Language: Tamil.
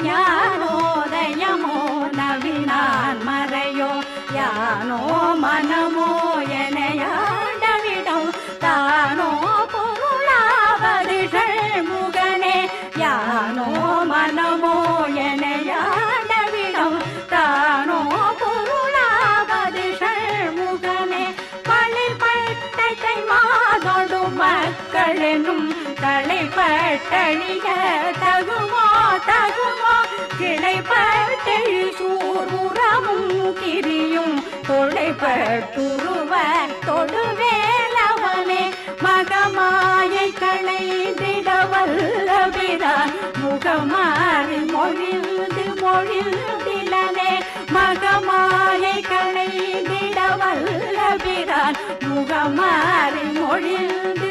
ஞானோதயமோ நவினான் மறையோ யானோ மனமோ எனையாண்டவிடம் தானோ பொருளாவது ஷண்முகனே யானோ மனமோ எனையாண்டவிடம் தானோ பொருளாவது ஷண்முகனே பழிப்பட்டை மாதொடு மக்களெனும் தலைப்பட்டழிய தகுமோ தகுமோ கிளைப்பட்டெழி சூர்முறமும் கிரியும் தொலைப்பட்டுருவ தொடுவேலவனே மகமாயை களைந்திடவல்லபிரான் முகமாறி மொழிந்திலனே மகமாயை களைந்திடவல்லபிரான் முகமாறி மொழிந்து